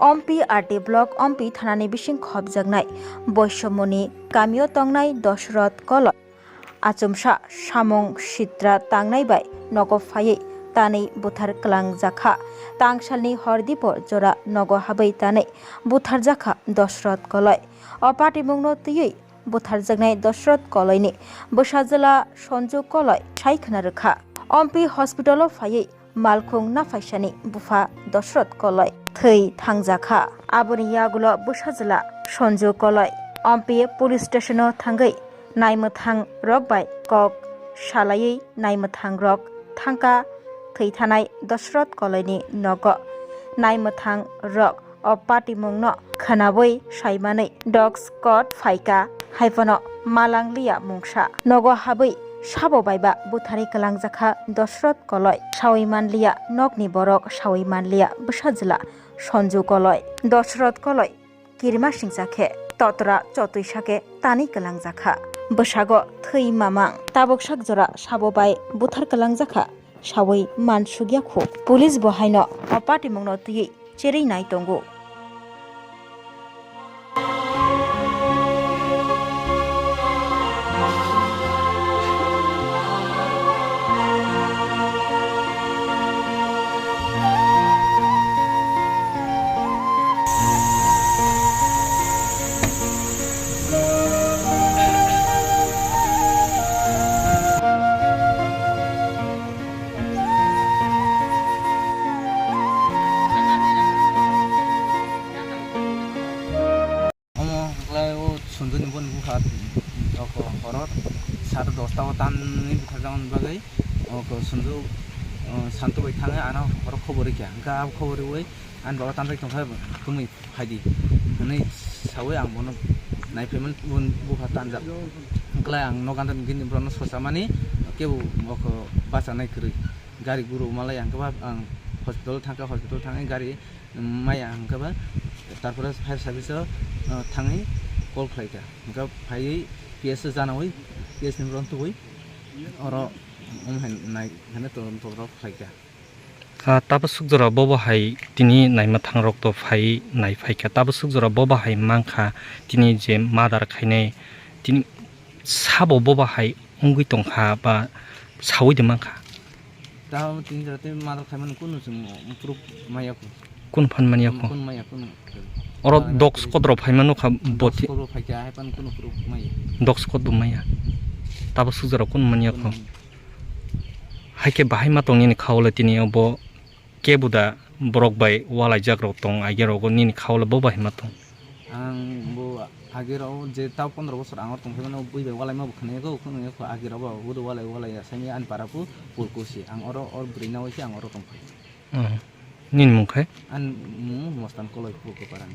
Ampi RD block Ampi থানানি বিসিং খবজাগনাই বৈষম্যনি গাमियो তংনাই দশরথ কলয় আচমসা সামং সিত্রা তাংনাই বাই নগ ফাयै তাनै বুথার ক্লাং জাখা তাংসালনি হরদিপর জোড়া নগ হাबै তাनै বুথার জাখা দশরথ কলয় অপাটিমুংনো তুयै বুথার জাগনাই দশরথ কলয়নি বসাজলা সঞ্জু কলয় সাইখনা রখা অম্পি হসপিটাল ফাयै মালখুং নাফাইসানি বুফা দশরথ কলয় থৈ থাংজাখা আবনি ইয়াগুলো বসাজলা সঞ্জু কলয় অম্পি পুলিশ স্টেশন থাঙ্গै नायमोथां रक बाय कक सालायै नायमोथां रक थांका थैथानाय दशरथ कलयनि नग नायमोथां रक अ पाटिमुंनो खोनाबै सायमानै डग स्कट फाइका हाइफन मालांलिया मुंसा नग हाबै साबो बायबा बुथारि कलांजाखा दशरथ कलय सावै मानलिया नगनि बरक सावै मानलिया बसाजला सन्जु कलय दशरथ कलय किरमा सिंजाखे ततरा चतुइसाके तानि कलांजाखा बसागो थै मामां ताबक सागजरा साबोबाय बुथार कलांजाखा सावै मानसुगियाखौ पुलिस बहायनो अपाटिमुंनो तुयै चेरै नाय दंगो Sundun pun buat toko horor satu dosta otan ini bukan bagai ke sundu santu baik tangga anak horor khobori kya enggak khobori wei an bawa tanpa itu kan kumi hadi ini sawe ang bono naik payment pun buat tanjak enggak ang nokan gini berono sosama ni kebu mau ke pasar naik kiri gari guru malah yang kebab ang hospital tangga gari maya ang kebab terus fire service tangi कल खालायगा ओमफ्राय फायै PS जानावै PS नि run तुबै अरो नाय हाने तो खालायगा ताबो सुगजरा बबाहाय तिनि नायमा थांरक तो फाय नाय फायका ताबो सुगजरा बबाहाय मांखा तिनि जे मादार खायनाय तिनि साबो बबाहाय अंगै तंखा बा सावै दे मांखा दा तिनि जाते मादार खायमान कुनु जों प्रुफ मायाखौ कुन फान मानियाखौ कुन मायाखौ और डक्स कद्र फायमानो खा बति कद्र फायका हायपान कुनु प्रुफ माय डक्स कद माया ताबो सुगजरा कुन मानियाखौ हायके बाहाय मातंनि खावले तिनि अब केबुदा ब्रक बाय वालाय जाग्रक तंग आगेराव नि खावले बो बाहाय मातं आं बो आगेराव जे ता 15 बोसोर आंगर तंफैमानो बुइबाय वालाय मा बुखनेखौ खनेखौ आगेराव बुदो वालाय सानि आन पारापु पुरकुसि आं और ब्रिनावसि आं और तंफै निन मुंखाय an mu mostan koloi ko paran